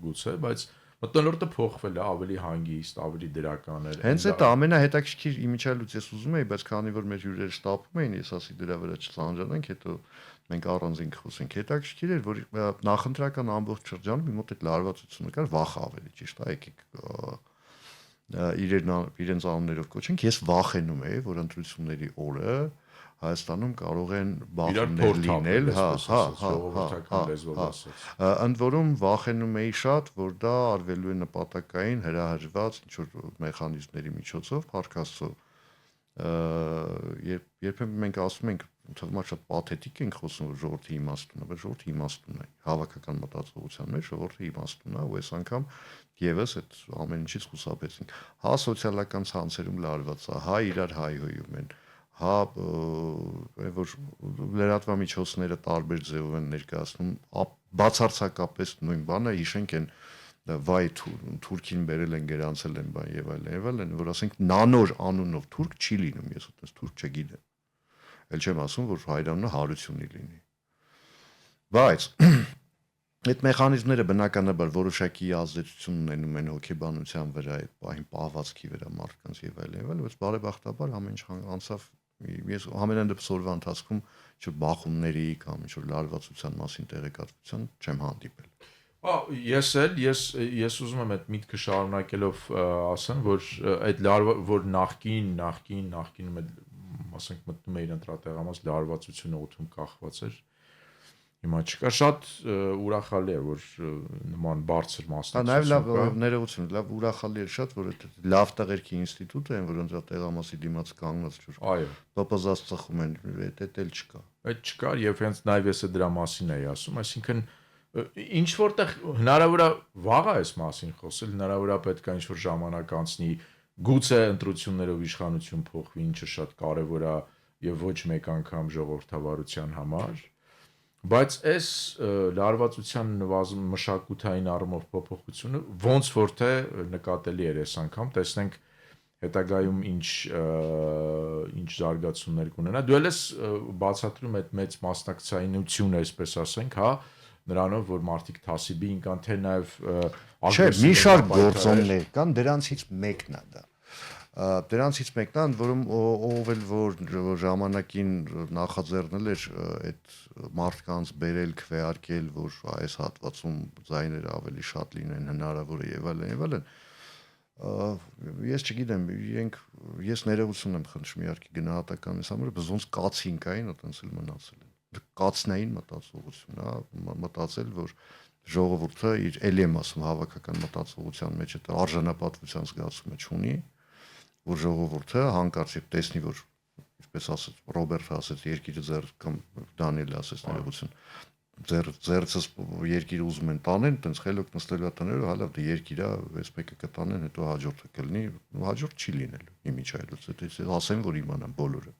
գուցե, բայց մտնոլորտը փոխվել է, ավելի հանգիստ, ավելի դրական էր։ Հենց այդ ամենահետաքրքիր իմիջիայլուց ես ուզում եի, բայց քանի որ մեր հյուրերը շտապում էին, ես ասի դրա վրա չծանրանանք, հետո մենք առանձին կխոսենք։ Հետաքրքիր էր, որ նախընտրական ամբողջ շրջանում մի մոտ այդ լարվածությունը կար, վախ ավելի ճիշտ է, եկեք իրենց անուններով կոչենք, ես վախենում եի, որ ընտրությունների օրը Հայաստանում կարող են բախումներ լինել, ընդ որում վախենում էի շատ, որ դա արվելու է նպատակային հրահրված ինչ-որ մեխանիզմների միջոցով, փառք Աստծո, երբեմն մենք ասում ենք, թվում է շատ պաթետիկ ենք խոսում, որ ժողովրդի իմաստուն է, բայց ժողովրդի իմաստուն է, հավաքական մտածողության մեջ ժողովրդի իմաստուն է, ու այս անգամ եւս այդ ամեն ինչից խուսափեցինք։ Հա սոցիալական ցանցերում լարված է, հա իրար հայհոյում են, հա որ լրատվամիջոցները տարբեր ձևով են ներկայացնում բացարձակապես նույն բանը հիշենք են վայ թուրքին բերել են գրանցել են բան եւ այլն որ ասենք նանոր անունով թուրք չի լինում ես այդպես թուրք չգիտեմ Էլ չեմ ասում, որ Հայաստանը հարությունի լինի։ Բայց այդ մեխանիզմները բնականաբար որոշակի ազդեցություն ունենում են հոգեբանության վրա, այդ պահին պահվածքի վրա մարդկանց եւ այլն, բայց բարեբախտաբար ամեն ինչ անցավ։ Ես ամենայն դեպս օրվա ընթացքում ինչ-որ բախումների կամ ինչ-որ լարվածության մասին տեղեկատվության չեմ հանդիպել։ Ես ուզում եմ այդ միտքը շարունակելով ասեմ, որ այդ որ նախկինում ասենք մտնում էր ընտրատեղամաս լարվածությունը օդում կախված էր։ Հիմա չկա, շատ ուրախալի է, որ նման բարձր մասնակցություն կա։ Նաև լավ ներողություն, լավ ուրախալի է շատ, որ այդ լավ տղերքի ինստիտուտը են, որ ընտրատեղամասի դիմաց կանգնած ջուր։ Այո։ Տոպազած ծխում են, այդ էլ չկա։ Այդ չկար եւ հենց նաև ես դրա մասին էի ասում, այսինքն ինչ որտեղ հնարավոր է վաղ է այս մասին խոսել, հնարավոր է պետք է ինչ որ ժամանակ անցնի, գուցե ընտրություններով իշխանություն փոխվի, ինչը շատ կարեւոր է եւ ոչ մեկ անգամ ժողովրդավարության համար, բայց այս լարվածության նվազում մշակութային առումով փոփոխությունը ոնց որ թե նկատելի էր այս անգամ, տեսնենք հետագայում ինչ զարգացումներ կունենա։ Դու ելես բացատրում այդ մեծ մասնակցայնությունը, այսպես ասենք, հա, նրանով որ մարդիկ թասիբին կան, թե նաև Չէ, մի շարք գործոններ կան, դրանցից մեկն է դա։ Դրանցից մեկն է, որում ով էլ որ ժամանակին նախաձեռնել էր այդ մարդկանց բերել, քվեարկել, որ այս հատվածում ձայները ավելի շատ լինեն, հնարավոր է եւ այլն։ Ես չգիտեմ, ես ներողություն եմ խնդրում իհարկե գնահատականից համար, բայց ոնց կացինք այն, այտենց էլ մնացել են։ Կացնային մտածողություն, հա, մտածել, որ ժողովուրդը իր էլի եմ ասում հավաքական մտածողության մեջ այդ արժանապատվության զգացումը չունի, որ ժողովուրդը հանկարծ եւ տեսնի, որ ինչպես ասեց Ռոբերտը ասեց, երկիրը ձեր կամ Դանիելը ասեց ներողություն, ձերցս երկիրը ուզում են տանեն, տենց խելոք նստելու տաներով, հալավ դե երկիրա այս մեկը կտանեն, հետո հաջորդը կլինի, հաջորդ չի լինելու իմիջայլոց, դա ասեմ, որ իմանան բոլորը։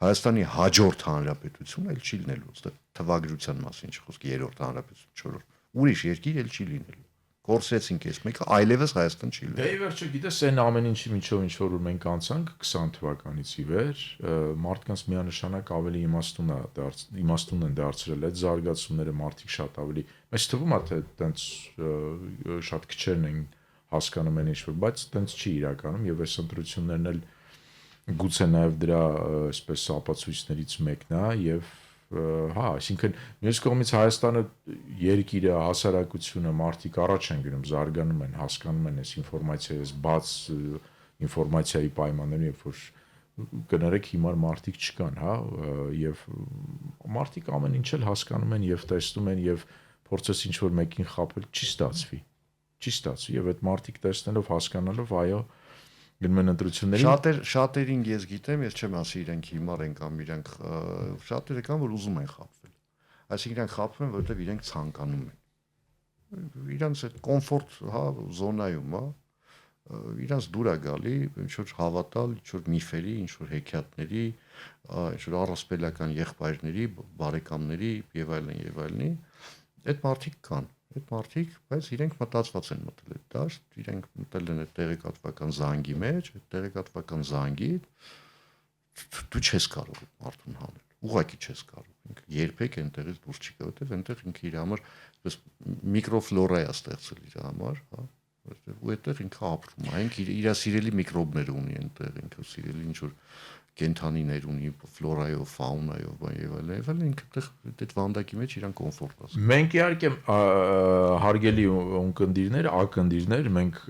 Հայաստանի հաջորդ հանրապետություն էլ չի լինելու, ըստ թվագրության մասին չխոսք, երրորդ հանրապետություն, չորրորդ, ուրիշ երկիր էլ չի լինելու։ Կորսեցինք այս մեկը, այլևս Հայաստան չի լինելու։ Դե ի վերջո գիտես, այն ամեն ինչի միջով ինչ որ մենք անցանք 20 թվականից ի վեր, մարդկանց միանշանակ ավելի իմաստուն են դարձրել այդ զարգացումները, մարդիկ շատ ավելի, մեզ թվում է թե տենց շատ քչերն են հասկանում են ինչ որ, բայց տենց չի իրականում եւ այս ընտրություններն էլ գուցե նաև դրա այսպես ապացույցներից մեկն է եւ հա, այսինքն մյուս կողմից Հայաստանը երկիրը, հասարակությունը, մարդիկ առաջ են գնում, զարգանում են, հասկանում են այս ինֆորմացիայի, այս բաց ինֆորմացիայի պայմաններում, երբ որ կներեք հիմար մարդիկ չկան, հա, եւ մարդիկ ամեն ինչ էլ հասկանում են եւ տեսնում են եւ փորձես ինչ որ մեկին խաբել չի ստացվի եւ այդ մարդիկ տեսնելով, հասկանալով, այո գնում են ընտրություններին։ Շատերին ես գիտեմ, ես չեմ ասի իրենք հիմար են կամ իրենք շատերը կան, որ ուզում են խաբվել։ Այսինքն իրենք խաբվում են, որովհետև իրենք ցանկանում են։ Իրանց այդ կոմֆորտ, հա, զոնայում, հա, իրանց դուր է գալի ինչ որ հավատալ, ինչ որ միֆերի, ինչ որ հեքիաթների, ինչ որ առասպելական եղբայրների, բարեկամների եւ այլնի։ Այդ մարդիկ կան։ Այդ մարդիկ, բայց իրենք մտածված են մտել այդ դաշտ, իրենք մտել են այդ տեղեկատվական զանգի մեջ, այդ տեղեկատվական զանգի դու չես կարող այդ մարդուն հանել, ուղղակի չես կարող, ինքը երբեք այնտեղից դուրս չի գա, որտեղ այնտեղ ինքը իր համար այսպես միկրոֆլորա է ստեղծել իր համար, հա, ու այդտեղ ինքը ապրում է, ինքը իր սիրելի միկրոբներ ունի այնտեղ, ինքը սիրելի ինչ որ կենթանիներ ունի, ֆլորայով, ֆաունայով, եւ այլն, ինքը այդ վանդակի մեջ իրան կոմֆորտ է։ Մենք իհարկե հարգելի ունկնդիրներ, ակնդիրներ, մենք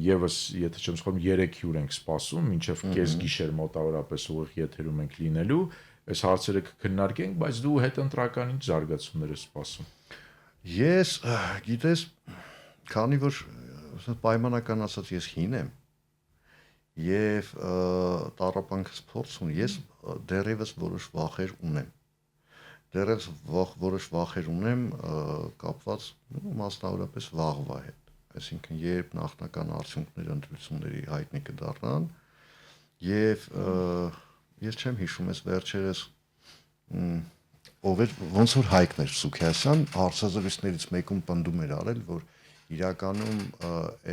եւս, եթե չեմ սխալվում, 3 հյուր ենք սպասում, մինչեւ կես գիշեր մոտավորապես ուղիղ եթերում ենք լինելու, այս հարցերը կքննարկենք, բայց դու հետընտրական ինչ զարգացումներ ես սպասում։ Ես, գիտես, քանի որ պայմանական ասած ես հին եմ, եւ տառապանքս փորձ ունի, ես դեռևս որոշ վախեր ունեմ։ Որոշ վախեր ունեմ կապված մասնավորապես վաղվա հետ։ Այսինքն երբ նախնական արդյունքները ընտրությունների հայտնի կդառնան եւ ես չեմ հիշում ես վերջերս ով էր ոնց որ Հայկներ Սուքիասյան հարցազրույցներից մեկում պնդում էր արել, որ իրականում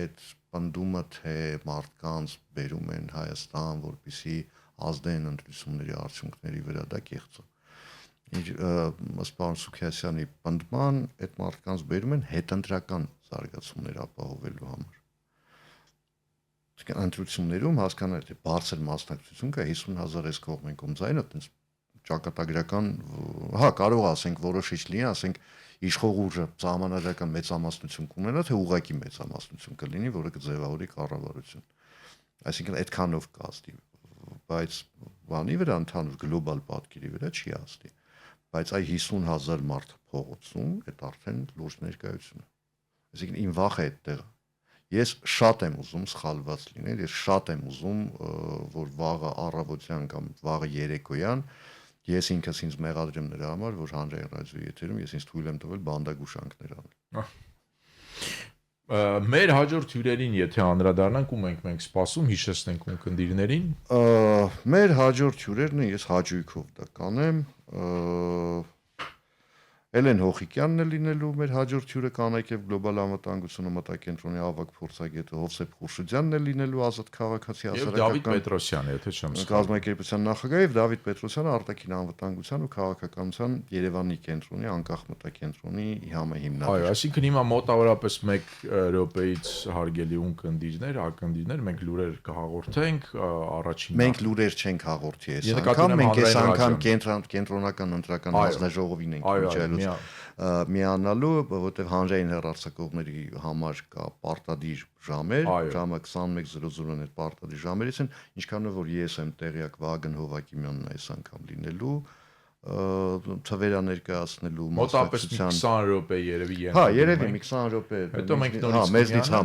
այդ պնդումը թե մարդկանց բերում են Հայաստան, որպեսզի ազդեն ընտրությունների արդյունքների վրա, դա կեղծ է։ Ըստ պարոն Սուքիասյանի պնդման այդ մարդկանց բերում են հետընտրական զարգացումներ ապահովելու համար։ Ընտրություններում հասկանալ թե բարձր մասնակցություն կա 50,000 էս կողմեն կողմ ձայնը այտենց ճակատագրական կարող ասենք որոշիչ լինի, ասենք իշխող ուժը սահմանադրական մեծամասնություն կունենա, թե ուղղակի մեծամասնություն կլինի, որը կձևավորի կառավարություն։ Այսինքն այդքանով կազդի, բայց բանի վրա ընդհանուր գլոբալ պատկերի վրա չի ազդի։ Բայց այ 50,000 մարդ փողոցում այդ արդեն լուրջ ներկայություն է։ Այսինքն իմ վախը այդտեղ է։ Ես շատ եմ ուզում սխալված լինել, ես շատ եմ ուզում, որ վաղը առավոտյան կամ վաղը երեկոյան ես ինքս ինձ մեղադրեմ նրա համար, որ հանրային ռադիոյի եթերում ես ինձ թույլ եմ տվել բանդագուշանքներ անել։ Մեր հաջորդ հյուրերին, եթե անդրադառնանք, ում ենք մենք սպասում, հիշեցնենք ունկնդիրներին։ Մեր հաջորդ հյուրերն ես հաճույքով դա կանեմ, Էլեն Հոխիկյանն է լինելու մեր հաջորդ հյուրը կանայք եւ գլոբալ անվտանգությունը մտակենտրոնի ավագ փորձագետը Հովսեփ Խուրշիդյանն է լինելու Ազատ քաղաքացի Եվ Դավիթ Պետրոսյանը, եթե չեմ սխալվում։ Կազմակերպության նախագահ եւ Դավիթ Պետրոսյանը արտաքին անվտանգության ու քաղաքականության Երևանի կենտրոնի անկախ մտակենտրոնի հիմնադիր։ Այո, այսինքն հիմա մոտավորապես 1 րոպեից հարգելի ունկնդիրներ, ակնդիրներ, մենք լուրեր կհաղորդենք առաջին։ Մենք լուրեր չենք հաղորդի այս անգամ, մենք այս անգամ կենտրոնական ընտրական հանձնաժողովին ենք միջայլոց միանալու, որովհետև հանրային հեռարձակողների համար կա պարտադիր ժամեր, ժամը 21:00-ն այդ պարտադիր ժամերից են, ինչքանով որ ես եմ տեղյակ Վահագն Հովակիմյանն այս անգամ լինելու, թվերա ներկայացնելու մասնակցության 20 րոպե երևի ենթադրում ենք։ Հա, երևի մի 20 րոպե։ Հետո մենք նորից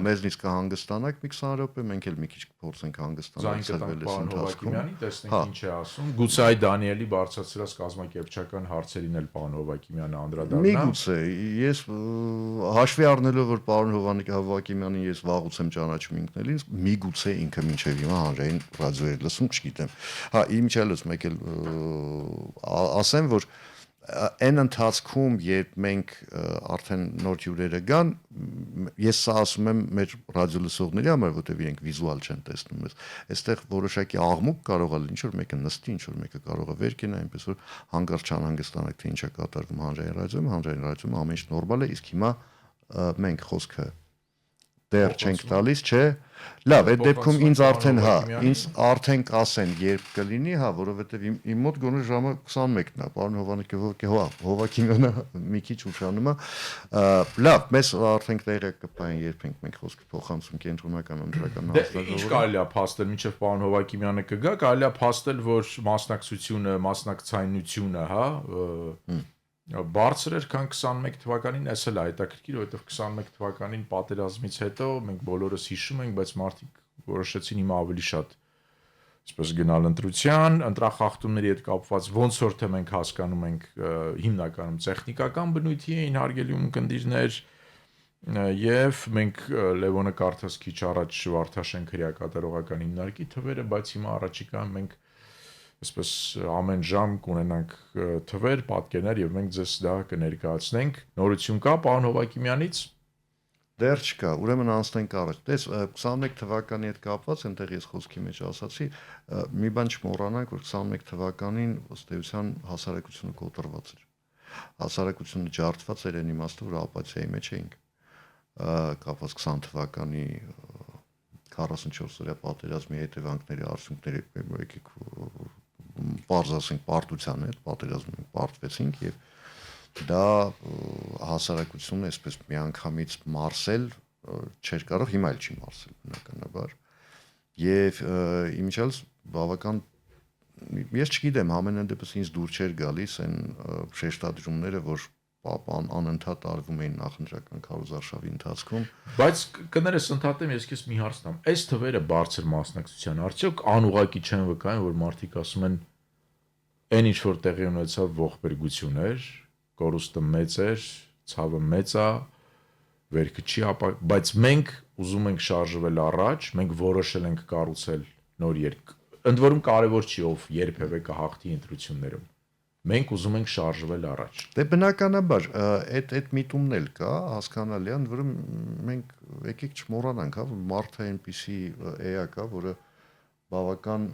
մեզնից կհանգստանանք մի 20 րոպե, մենք էլ մի քիչ կփորձենք հանգստանալ ցավելես ընթացքում։ Տեսնենք ինչ է ասում։ Գուցե այ Դանիելի բարձրացրած կազմակերպչական հարցերին էլ պարոն Հովակիմյանը անդրադառնա։ Միգուցե, ես հաշվի առնելով որ պարոն Հովակիմյանին ես վաղուց եմ ճանաչում ինքնելին, միգուցե ինքը մինչև հիմա հանրային ռադիոյի լսում չգիտեմ։ Հա, իմիջիալս մեկ էլ ասեմ, որ այն ընթացքում, երբ մենք արդեն նոր հյուրերը գան, ես սա ասում եմ մեր ռադիոլսողների համար, որտեղ իրենք վիզուալ չեն տեսնում ես, այստեղ որոշակի աղմուկ կարող է լինի, ինչ որ մեկը նստի, ինչ որ մեկը կարող է վեր կենա, այնպես որ հանկարծ չանհանգստանանք, թե ինչ է կատարվում հանրային ռադիոյում ամեն ինչ նորմալ է, իսկ հիմա մենք խոսքը դեռ չենք տալիս, չէ։ Լավ, այդ դեպքում ինձ արդեն կասեն երբ կլինի, հա, որովհետև իմ մոտ գոնե ժամը 21-ն է, պարոն Հովակիմյանը մի քիչ ուշանում է։ Լավ, մեզ արդեն տեղյակ կպահեն երբ ենք մենք խոսքը փոխանցում կենտրոնական ընտրական հանձնաժողովին։ Ինչ կարելի է փաստել, մինչև պարոն Հովակիմյանը կգա, կարելի է փաստել, որ մասնակցությունը, մասնակցայնությունը, հա, բարձր էր, քան 21 թվականին, այս էլ է հետաքրքիր, որովհետև 21 թվականին պատերազմից հետո մենք բոլորս հիշում ենք, բայց մարդիկ որոշեցին հիմա ավելի շատ այսպես գնալ ընտրության, ընտրախախտումների հետ կապված ոնց որ թե մենք հասկանում ենք հիմնականում տեխնիկական բնույթի էին հարգելի ունկնդիրներ եւ մենք Լևոնը կարդաց քիչ առաջ Վարդաշենք հրեակատարողական հիմնարկի թվերը, բայց հիմա առաջիկան մենք այսպես ամեն ժամ կունենանք թվեր, պատկերներ եւ մենք ձեզ դա կներկայացնենք։ Նորություն կա պարոն Հովակիմյանից։ Դեռ չկա, ուրեմն անցնենք առաջ։ Տես 21 թվականի հետ կապված, այնտեղ ես խոսքի մեջ ասացի, մի բան չմոռանանք, որ 21 թվականին ըստ էության հասարակությունը կոտրված էր։ Հասարակությունը ջարդված էր այն իմաստով, որ ապաթիայի մեջ էինք։ Կապված 20 թվականի 44-օրյա պատերազմի հետևանքների արդյունքների եկեք պարզ ասենք պարտության հետ պատերազմին պարտվեցինք եւ դա հասարակությունը այսպես միանգամից մարսել չէր կարող, հիմա էլ չի մարսել բնականաբար եւ իմիջիալս բավական ես չգիտեմ ամենայն դեպս ինձ դուր չէր գալիս այն շեշտադրումները որ պապան անընդհատ արվում էին նախընտրական քարոզարշավի ընթացքում բայց կներես ընդհատեմ ես քեզ մի հարց տամ այս թվերը բարձր մասնակցության արդյոք անուղակի չեն վկայում որ մարդիկ ասում են այն ինչ որ տեղի ունեցավ ողբերգություն էր կորուստը մեծ էր ցավը մեծ է վերքը չի բայց մենք ուզում ենք շարժվել առաջ մենք որոշել ենք կառուցել նոր երկ ընդ որում կարևոր չի ով երբևէ կհաղթի ընտրություններում մենք ուզում ենք շարժվել առաջ։ Դե բնականաբար այդ միտումն էլ կա, հասկանալի է, ընդ որում մենք եկեք չմոռանանք, հա, մարդը այնպիսի էակ է, որը բավական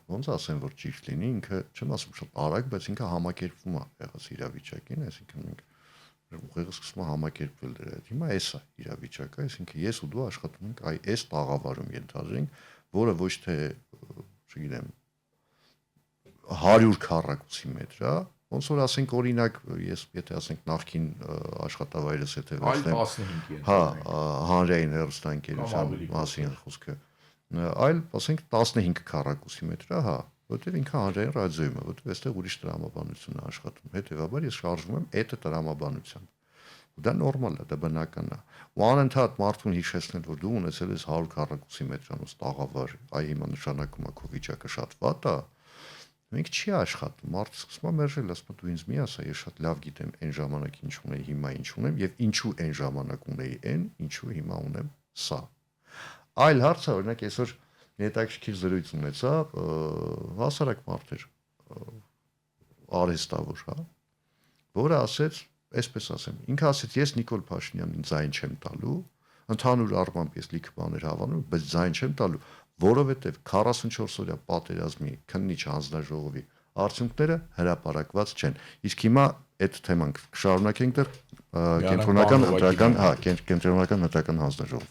ոնց ասեմ, որ ճիշտ լինի, ինքը չեմ ասում շատ արագ, բայց ինքը համակերպվում է եղած իրավիճակին, այսինքն մենք ուղեղը սկսում է համակերպվել դրա հետ։ Հիմա էս է իրավիճակը, այսինքն ես ու դու աշխատում ենք այ այս տաղավարում ենթադրենք, որը ոչ թե, չգիտեմ, 100 քառակուսի մետր է, ոնց որ ասենք օրինակ, ես եթե ասենք նախքին աշխատավայրս եթե Այլ վերցնեմ, 15 են։ հա, հանրային հեռուստաընկերության Կամ ավելի մասին խոսքը, այլ ասենք 15 քառակուսի մետր է, հա, որտեղ ինքը հանրային ռադիոյում է, որտեղ այստեղ ուրիշ տրամաբանություն է աշխատում։ Հետևաբար ես շարժվում եմ այդ տրամաբանությամբ։ Դա նորմալ է, դա բնական է։ Ու անընդհատ մարդուն հիշեցնել, որ դու ունեցել ես 100 քառակուսի մետրանոց տաղավար, այ հիմա նշանակում է քո վիճակը շատ վատ է, մենք չի աշխատում, մարդը սկսում է մերժել, ասում է դու ինձ մի ասա, ես շատ լավ գիտեմ այն ժամանակ ինչ ունեի, հիմա ինչ ունեմ եւ ինչու այն ժամանակ ունեի այն, ինչու հիմա ունեմ սա։ Այլ հարցը, օրինակ այսօր մի հետաքրքիր զրույց ունեցա, հասարակ մարդ էր, արհեստավոր, հա, որը ասեց, այսպես ասեմ, ինքը ասեց, ես Նիկոլ Փաշինյանին ձայն չեմ տալու, ընդհանուր առմամբ ես լիքը բաներ հավանում, բայց ձայն չեմ տալու, որովհետև 44 օրյա պատերազմի քննիչ հանձնաժողովի արդյունքները հրապարակված չեն։ Իսկ հիմա այդ թեման կշարունակենք դեռ կենտրոնական ընտրական հանձնաժողով։